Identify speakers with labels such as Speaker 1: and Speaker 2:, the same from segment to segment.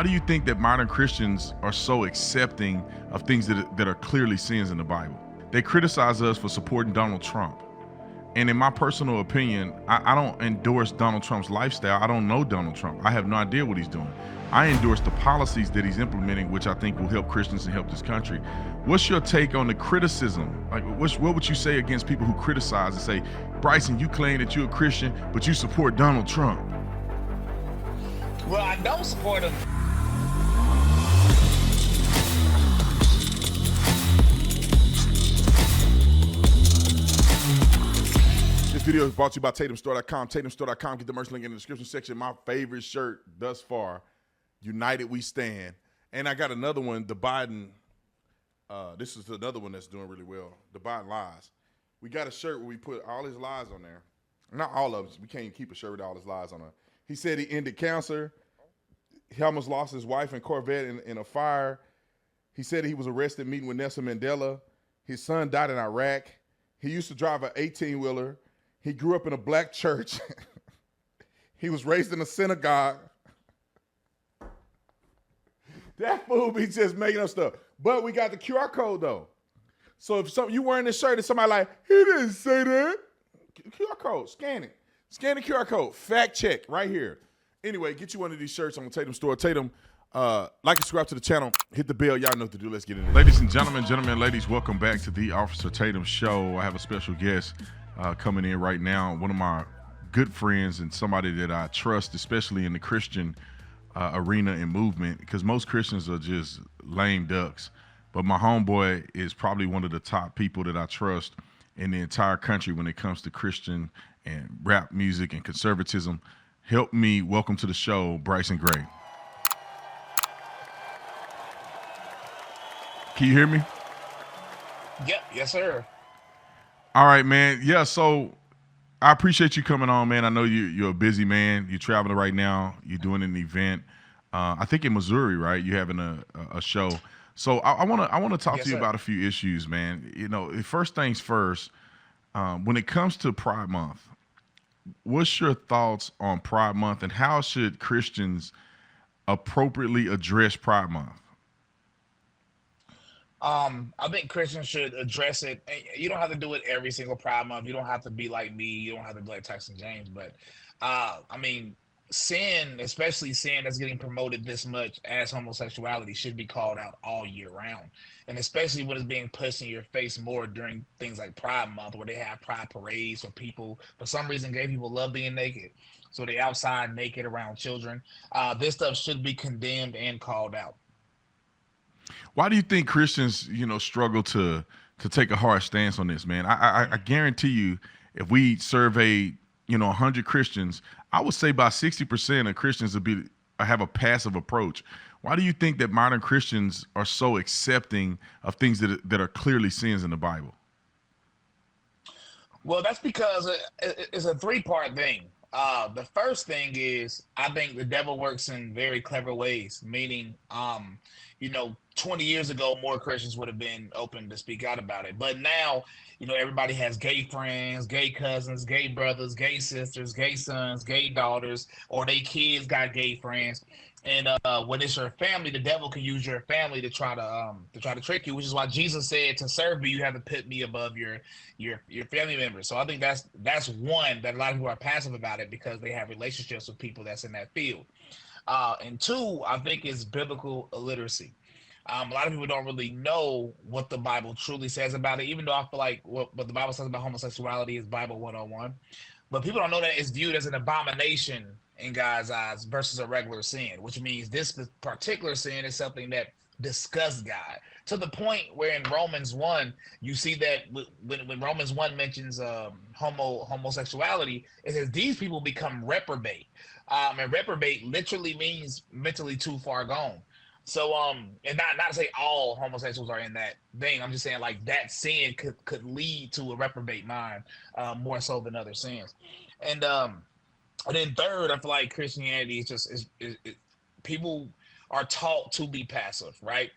Speaker 1: Why do you think that modern Christians are so accepting of things that are clearly sins in the Bible? They criticize us for supporting Donald Trump. And in my personal opinion, I don't endorse Donald Trump's lifestyle. I don't know Donald Trump. I have no idea what he's doing. I endorse the policies that he's implementing, which I think will help Christians and help this country. What's your take on the criticism? Like, what would you say against people who criticize and say, Bryson, you claim that you're a Christian, but you support Donald Trump?
Speaker 2: Well, I don't support him.
Speaker 1: This video is brought to you by TatumStore.com. TatumStore.com. Get the merch link in the description section. My favorite shirt thus far, United We Stand. And I got another one, the Biden. This is another one that's doing really well, the Biden Lies. We got a shirt where we put all his lies on there. Not all of them. We can't keep a shirt with all his lies on it. He said he ended cancer. He almost lost his wife and Corvette in a fire. He said he was arrested meeting with Nelson Mandela. His son died in Iraq. He used to drive an 18-wheeler. He grew up in a black church. He was raised in a synagogue. That fool be just making up stuff. But we got the QR code, though. So if you wearing this shirt and somebody like, he didn't say that. QR code, scan it. Scan the QR code. Fact check right here. Anyway, get you one of these shirts on the Tatum store. Tatum, like and subscribe to the channel. Hit the bell. Y'all know what to do. Let's get in there. Ladies and gentlemen, ladies, welcome back to the Officer Tatum Show. I have a special guest coming in right now. One of my good friends and somebody that I trust, especially in the Christian arena and movement, because most Christians are just lame ducks. But my homeboy is probably one of the top people that I trust in the entire country when it comes to Christian and rap music and conservatism. Help me welcome to the show, Bryson Gray. Can you hear me?
Speaker 2: Yep, yes, sir.
Speaker 1: All right, man. Yeah, so I appreciate you coming on, man. I know you're a busy man. You're traveling right now. You're doing an event, I think in Missouri, right? You're having a show. So I want to talk
Speaker 2: Yes,
Speaker 1: to you
Speaker 2: sir.
Speaker 1: about a few issues, man. You know, first things first, when it comes to Pride Month, what's your thoughts on Pride Month and how should Christians appropriately address Pride Month?
Speaker 2: I think Christians should address it. And you don't have to do it every single Pride Month. You don't have to be like me. You don't have to be like Tyson James. But I mean, sin, especially sin that's getting promoted this much as homosexuality, should be called out all year round. And especially when it's being pushed in your face more during things like Pride Month, where they have pride parades, where people, for some reason, gay people love being naked. So they outside naked around children. This stuff should be condemned and called out.
Speaker 1: Why do you think Christians, struggle to take a hard stance on this, man? I guarantee you, if we surveyed, 100 Christians, I would say about 60% of Christians would have a passive approach. Why do you think that modern Christians are so accepting of things that are clearly sins in the Bible?
Speaker 2: Well, that's because it's a three-part thing. The first thing is I think the devil works in very clever ways, meaning, 20 years ago, more Christians would have been open to speak out about it. But now, everybody has gay friends, gay cousins, gay brothers, gay sisters, gay sons, gay daughters, or they kids got gay friends. And when it's your family, the devil can use your family to try to trick you, which is why Jesus said, to serve me, you have to put me above your family members. So I think that's one, that a lot of people are passive about it because they have relationships with people that's in that field. And two, I think is biblical illiteracy. A lot of people don't really know what the Bible truly says about it, even though I feel like what the Bible says about homosexuality is Bible 101. But people don't know that it's viewed as an abomination in God's eyes versus a regular sin, which means this particular sin is something that disgusts God, to the point where in Romans 1, you see that when Romans 1 mentions homosexuality, it says these people become reprobate. And reprobate literally means mentally too far gone. So, and not to say all homosexuals are in that thing. I'm just saying like that sin could lead to a reprobate mind, more so than other sins. And then third, I feel like Christianity is just people are taught to be passive, right?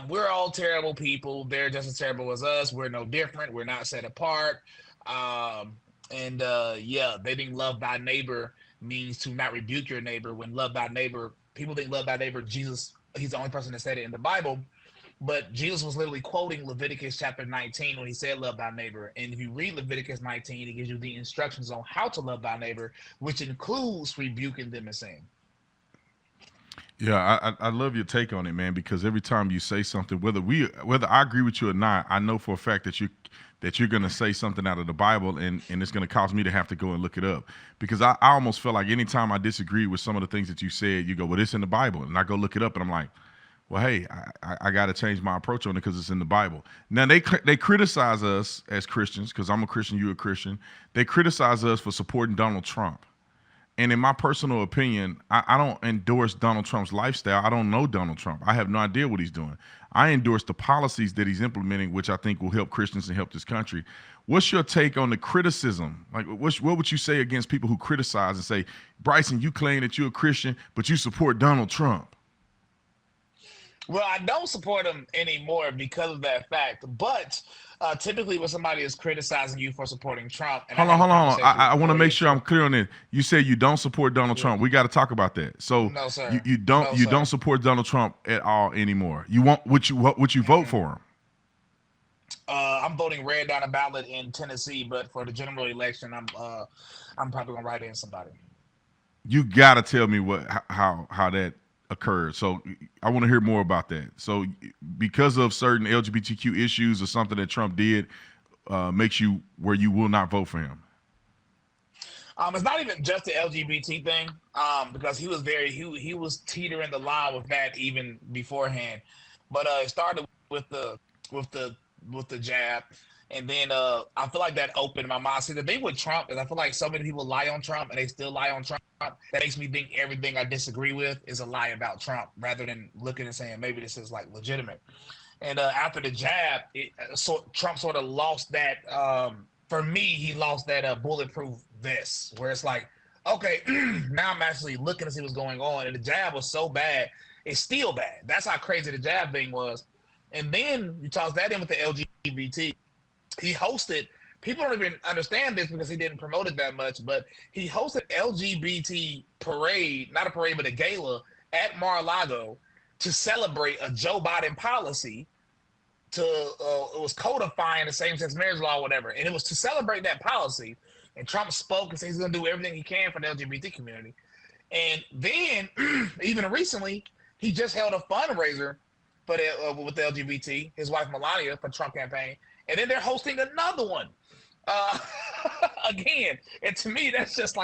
Speaker 2: We're all terrible people. They're just as terrible as us. We're no different. We're not set apart. Yeah, they didn't love thy neighbor means to not rebuke your neighbor, when love thy neighbor people think love thy neighbor. Jesus, he's the only person that said it in the Bible. But Jesus was literally quoting Leviticus chapter 19 when he said love thy neighbor. And if you read Leviticus 19, it gives you the instructions on how to love thy neighbor, which includes rebuking them and saying.
Speaker 1: Yeah, I love your take on it, man. Because every time you say something, whether I agree with you or not, I know for a fact that you're gonna say something out of the Bible, and it's gonna cause me to have to go and look it up. Because I almost feel like anytime I disagree with some of the things that you said, you go, well, it's in the Bible, and I go look it up, and I'm like, well, hey, I got to change my approach on it because it's in the Bible. Now they criticize us as Christians because I'm a Christian, you're a Christian. They criticize us for supporting Donald Trump. And in my personal opinion, I don't endorse Donald Trump's lifestyle. I don't know Donald Trump. I have no idea what he's doing. I endorse the policies that he's implementing, which I think will help Christians and help this country. What's your take on the criticism? Like, what would you say against people who criticize and say, Bryson, you claim that you're a Christian, but you support Donald Trump?
Speaker 2: Well, I don't support him anymore because of that fact. But typically, when somebody is criticizing you for supporting Trump, and
Speaker 1: hold on. I want to make sure I'm clear on it. You say you don't support Donald Trump. We got to talk about that. So
Speaker 2: no, sir.
Speaker 1: You don't support Donald Trump at all anymore. You want would you vote for him?
Speaker 2: I'm voting red down the ballot in Tennessee, but for the general election, I'm probably gonna write in somebody.
Speaker 1: You got to tell me how that occurred. So I want to hear more about that. So because of certain LGBTQ issues or something that Trump did, makes you where you will not vote for him.
Speaker 2: It's not even just the LGBT thing, because he was teetering the line with that even beforehand. But it started with the jab, and then I feel like that opened my mind. See, the thing with Trump is I feel like so many people lie on Trump, and they still lie on Trump. That makes me think everything I disagree with is a lie about Trump, rather than looking and saying maybe this is like legitimate. And after the jab, Trump sort of lost that. For me, he lost that bulletproof vest, where it's like, okay, now I'm actually looking to see what's going on. And the jab was so bad, it's still bad. That's how crazy the jab thing was. And then you toss that in with the LGBT. He hosted, people don't even understand this because he didn't promote it that much, but he hosted LGBT parade, not a parade, but a gala at Mar-a-Lago to celebrate a Joe Biden policy it was codifying the same-sex marriage law or whatever. And it was to celebrate that policy. And Trump spoke and said he's going to do everything he can for the LGBT community. And then, even recently, he just held a fundraiser for with the LGBT, his wife Melania, for the Trump campaign. And then they're hosting another one. Again, and to me, that's just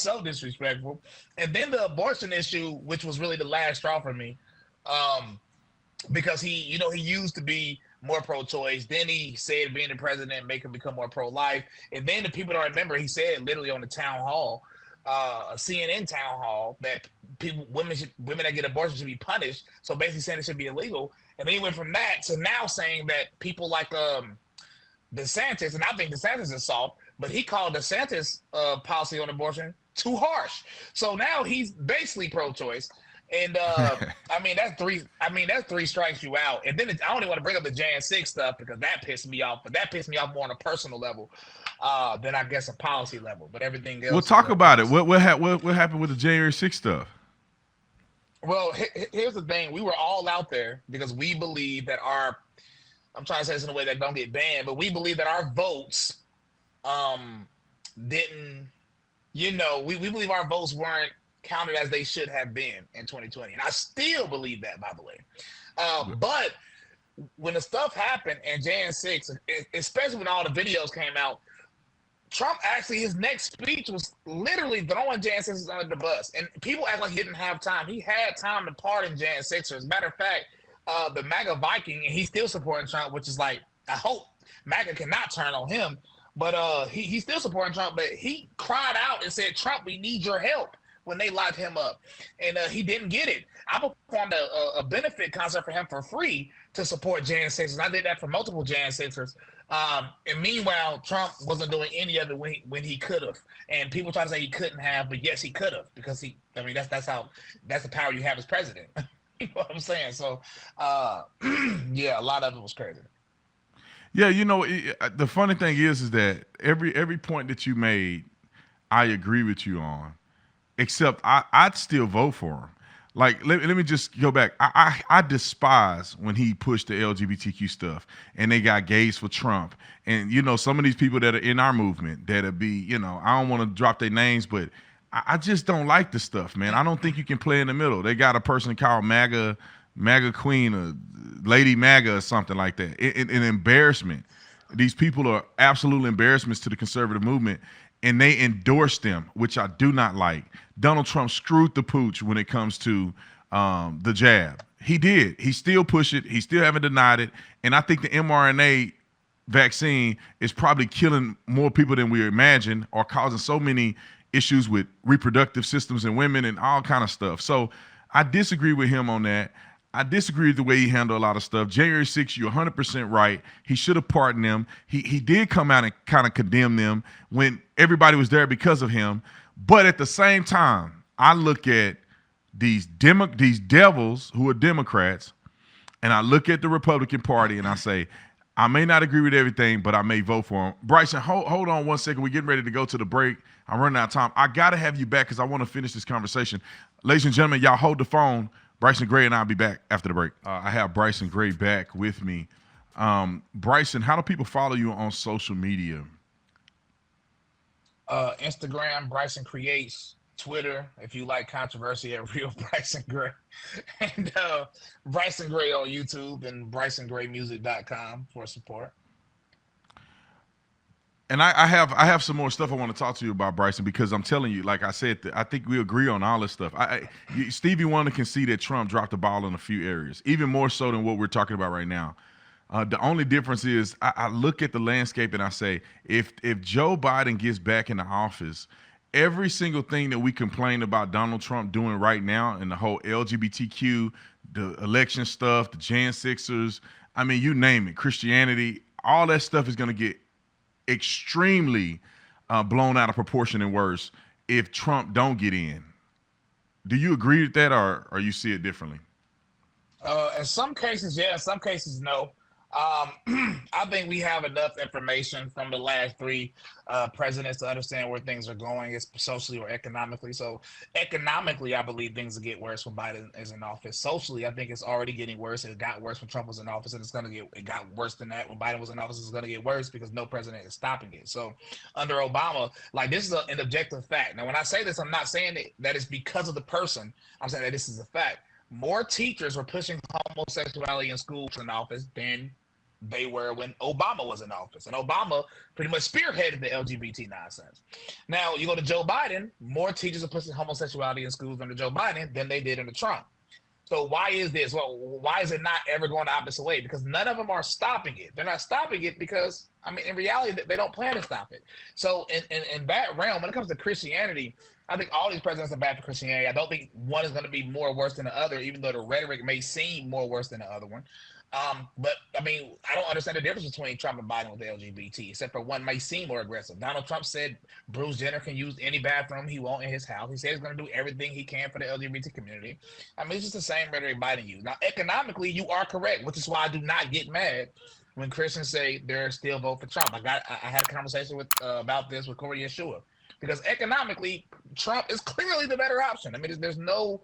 Speaker 2: so disrespectful. And then the abortion issue, which was really the last straw for me, because he used to be more pro-choice. Then he said being the president make him become more pro-life. And then the people don't remember, he said literally on the town hall, a CNN town hall, that women that get abortions should be punished. So basically saying it should be illegal. And then he went from that to now saying that people like DeSantis, and I think DeSantis is soft, but he called DeSantis policy on abortion too harsh. So now he's basically pro-choice. And that's three strikes you out. And then I don't even want to bring up the Jan 6 stuff because that pissed me off. But that pissed me off more on a personal level than I guess a policy level. But everything else.
Speaker 1: We'll talk about it. What happened with the January 6th stuff?
Speaker 2: Well, here's the thing: we were all out there because we believe that I'm trying to say this in a way that don't get banned, but we believe that our votes didn't. We believe our votes weren't counted as they should have been in 2020. And I still believe that, by the way. But when the stuff happened in Jan 6, especially when all the videos came out, Trump actually, his next speech was literally throwing Jan 6ers under the bus. And people act like he didn't have time. He had time to pardon Jan 6ers. As a matter of fact, the MAGA Viking, and he's still supporting Trump, which is like, I hope MAGA cannot turn on him. But he's still supporting Trump. But he cried out and said, Trump, we need your help, when they locked him up. And he didn't get it. I performed a benefit concert for him for free to support Jan 6ers. I did that for multiple Jan 6ers. And meanwhile, Trump wasn't doing any of it when he could have. And people try to say he couldn't have, but yes, he could have, because that's the power you have as president. You know what I'm saying? So, yeah, a lot of it was crazy.
Speaker 1: Yeah, the funny thing is that every point that you made, I agree with you on. Except I'd still vote for him. Like, let me just go back. I despise when he pushed the LGBTQ stuff and they got gays for Trump. And, some of these people that are in our movement that'll be, I don't want to drop their names, but I just don't like the stuff, man. I don't think you can play in the middle. They got a person called MAGA Queen or Lady MAGA or something like that. An embarrassment. These people are absolute embarrassments to the conservative movement, and they endorse them, which I do not like. Donald Trump screwed the pooch when it comes to the jab. He did. He still pushed it. He still haven't denied it. And I think the mRNA vaccine is probably killing more people than we imagine, or causing so many issues with reproductive systems in women and all kind of stuff. So I disagree with him on that. I disagree with the way he handled a lot of stuff. January 6th, you're 100% right. He should have pardoned them. He did come out and kind of condemn them when everybody was there because of him. But at the same time, I look at these devils who are Democrats, and I look at the Republican Party, and I say, I may not agree with everything, but I may vote for him. Bryson, hold on one second. We're getting ready to go to the break. I'm running out of time. I got to have you back because I want to finish this conversation. Ladies and gentlemen, y'all hold the phone. Bryson Gray and I'll be back after the break. I have Bryson Gray back with me. Bryson, how do people follow you on social media?
Speaker 2: Instagram, Bryson Creates. Twitter, if you like controversy, at Real Bryson Gray. And Bryson Gray on YouTube and BrysonGrayMusic.com for support.
Speaker 1: And I have some more stuff I want to talk to you about, Bryson, because I'm telling you, like I said, I think we agree on all this stuff. Stevie Wonder can see that Trump dropped the ball in a few areas, even more so than what we're talking about right now. The only difference is I look at the landscape and I say, if Joe Biden gets back in the office, every single thing that we complain about Donald Trump doing right now, and the whole LGBTQ, the election stuff, the Jan 6ers, I mean, you name it, Christianity, all that stuff is going to get extremely blown out of proportion and worse if Trump don't get in. Do you agree with that, or you see it differently?
Speaker 2: In some cases, yeah. In some cases, no. I think we have enough information from the last three presidents to understand where things are going, it's socially or economically. So economically, I believe things will get worse when Biden is in office. Socially, I think it's already getting worse. It got worse when Trump was in office, and it got worse than that when Biden was in office. It's going to get worse because no president is stopping it. So under Obama, like, this is an objective fact. Now, when I say this, I'm not saying that it's because of the person. I'm saying that this is a fact. More teachers were pushing homosexuality in schools in office than they were when Obama was in office. And Obama pretty much spearheaded the LGBT nonsense. Now, you go to Joe Biden, more teachers are pushing homosexuality in schools under Joe Biden than they did under Trump. So why is this? Well, why is it not ever going the opposite way? Because none of them are stopping it. They're not stopping it because, I mean, in reality, they don't plan to stop it. So in that realm, when it comes to Christianity, I think all these presidents are bad for Christianity. I don't think one is going to be more worse than the other, even though the rhetoric may seem more worse than the other one. But I mean, I don't understand the difference between Trump and Biden with the LGBT, except for one may seem more aggressive. Donald Trump said Bruce Jenner can use any bathroom he wants in his house. He said he's going to do everything he can for the LGBT community. I mean, it's just the same rhetoric Biden used. Now, economically, you are correct, which is why I do not get mad when Christians say they're still vote for Trump. I had a conversation with about this with Corey Yeshua. Because economically, Trump is clearly the better option. I mean, there's no,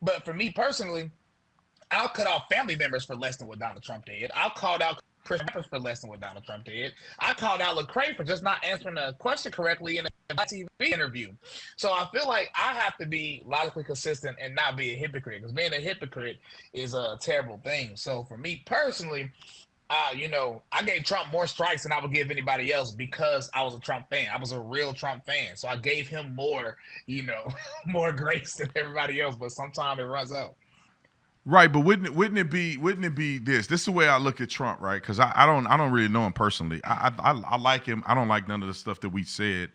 Speaker 2: but for me personally, I'll cut off family members for less than what Donald Trump did. I'll call out Chris Rappers for less than what Donald Trump did. I called out Lecrae for just not answering a question correctly in a TV interview. So I feel like I have to be logically consistent and not be a hypocrite, because being a hypocrite is a terrible thing. So for me personally, I gave Trump more strikes than I would give anybody else because I was a Trump fan. I was a real Trump fan. So I gave him more, more grace than everybody else. But sometimes it runs out.
Speaker 1: Right, but wouldn't it be this? This is the way I look at Trump, right? Because I don't really know him personally. I like him. I don't like none of the stuff that we said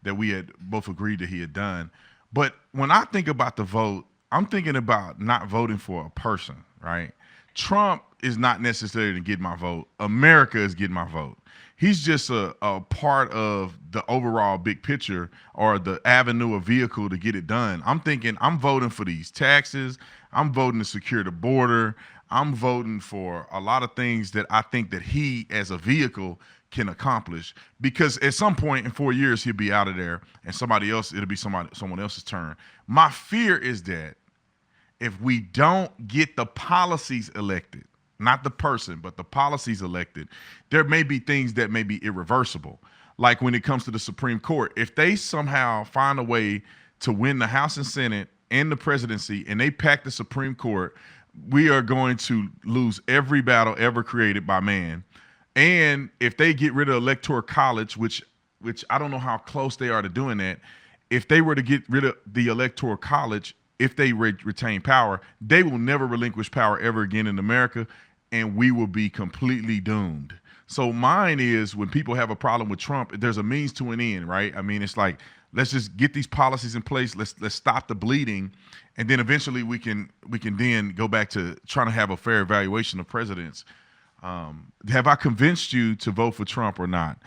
Speaker 1: that we had both agreed that he had done. But when I think about the vote, I'm thinking about not voting for a person, right? Trump is not necessarily to get my vote. America is getting my vote. He's just a part of the overall big picture, or the avenue or vehicle to get it done. I'm thinking I'm voting for these taxes. I'm voting to secure the border. I'm voting for a lot of things that I think that he, as a vehicle, can accomplish. Because at some point in 4 years, he'll be out of there, and it'll be someone else's turn. My fear is that if we don't get the policies elected, not the person, but the policies elected, there may be things that may be irreversible. Like when it comes to the Supreme Court, if they somehow find a way to win the House and Senate and the presidency and they pack the Supreme Court, we are going to lose every battle ever created by man. And if they get rid of Electoral College, which I don't know how close they are to doing that, if they were to get rid of the Electoral College, if they retain power, they will never relinquish power ever again in America, and we will be completely doomed. So mine is when people have a problem with Trump, there's a means to an end, right? I mean, it's like, let's just get these policies in place. Let's stop the bleeding, and then eventually we can then go back to trying to have a fair evaluation of presidents. Have I convinced you to vote for Trump or not?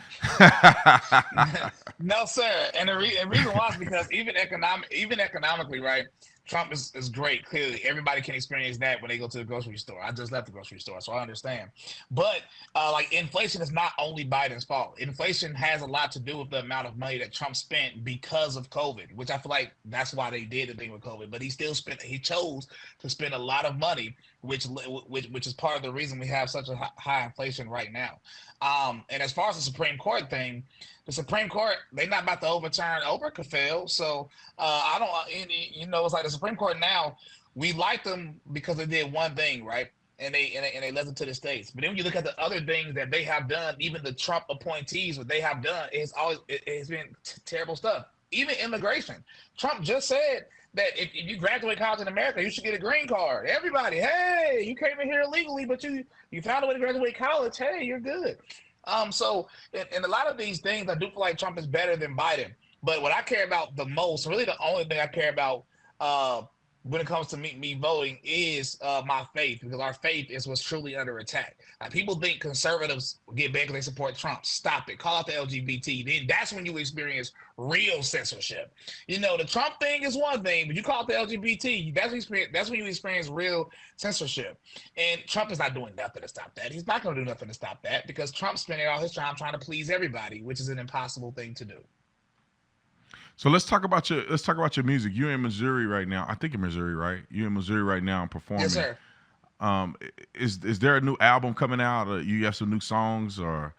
Speaker 2: No, sir. And the reason why is because even economically, right? Trump is great. Clearly, everybody can experience that when they go to the grocery store. I just left the grocery store, so I understand. But like inflation is not only Biden's fault. Inflation has a lot to do with the amount of money that Trump spent because of COVID, which I feel like that's why they did the thing with COVID. But he chose to spend a lot of money, which is part of the reason we have such a high inflation right now. And as far as the Supreme Court thing, the Supreme Court, they're not about to overturn Obergefell. So I don't, it's like the Supreme Court now, we like them because they did one thing, right? And they left it to the states. But then when you look at the other things that they have done, even the Trump appointees, what they have done, it's been terrible stuff. Even immigration. Trump just said that if you graduate college in America, you should get a green card. Everybody, hey, you came in here illegally, but you found a way to graduate college. Hey, you're good. So in a lot of these things, I do feel like Trump is better than Biden. But what I care about the most, really the only thing I care about when it comes to me voting is my faith, because our faith is what's truly under attack. People think conservatives get banned because they support Trump. Stop it. Call out the LGBT. Then that's when you experience real censorship. The Trump thing is one thing, but you call it the LGBT, that's when you experience real censorship. And Trump is not doing nothing to stop that. He's not going to do nothing to stop that because Trump's spending all his time trying to please everybody, which is an impossible thing to do.
Speaker 1: So let's talk about your music. You're in Missouri right now. I think in Missouri, right? You're in Missouri right now and performing.
Speaker 2: Yes, sir.
Speaker 1: Is there a new album coming out? Or you have some new songs or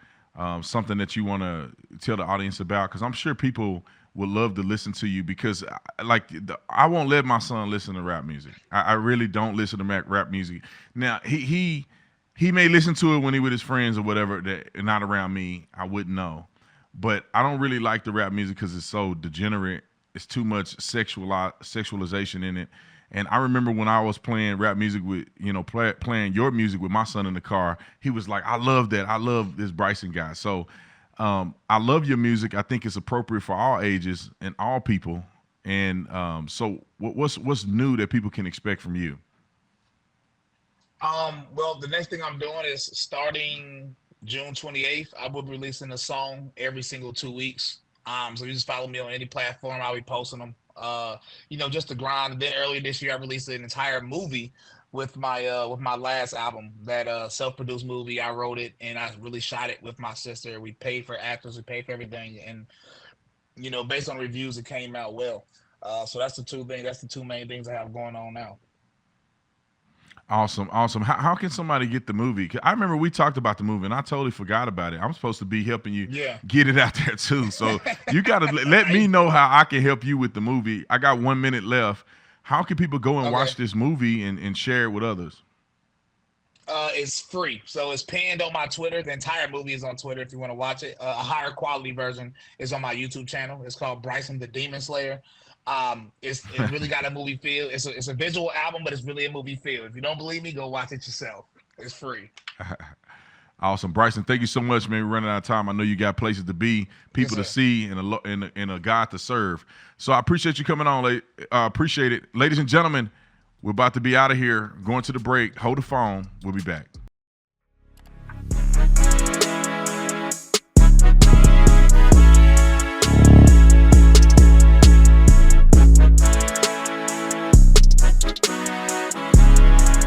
Speaker 1: something that you want to tell the audience about? Because I'm sure people would love to listen to you, because I won't let my son listen to rap music. I really don't listen to rap music. Now he may listen to it when he with his friends or whatever, that not around me. I wouldn't know. But I don't really like the rap music because it's so degenerate. It's too much sexualization in it. And I remember when I was playing rap music with, playing your music with my son in the car, he was like, I love that. I love this Bryson guy. So I love your music. I think it's appropriate for all ages and all people. And so what's new that people can expect from you?
Speaker 2: Well, the next thing I'm doing is starting June 28th, I will be releasing a song every single 2 weeks. So you just follow me on any platform. I'll be posting them. Just to grind. And then earlier this year, I released an entire movie with my last album, that self-produced movie. I wrote it and I really shot it with my sister. We paid for actors, we paid for everything, and based on reviews, it came out well. So that's the two main things I have going on now.
Speaker 1: Awesome. How can somebody get the movie? 'Cause I remember we talked about the movie and I totally forgot about it. I'm supposed to be helping you get it out there too. So you got to let me know how I can help you with the movie. I got 1 minute left. How can people go and watch this movie and share it with others?
Speaker 2: It's free. So it's pinned on my Twitter. The entire movie is on Twitter if you want to watch it. A higher quality version is on my YouTube channel. It's called Bryson the Demon Slayer. It really got a movie feel. It's a visual album, but it's really a movie feel. If you don't believe me, go watch it yourself. It's free.
Speaker 1: Awesome, Bryson. Thank you so much, man. We're running out of time. I know you got places to be, people to see, and a God to serve. So I appreciate you coming on. Appreciate it, ladies and gentlemen. We're about to be out of here. Going to the break. Hold the phone. We'll be back.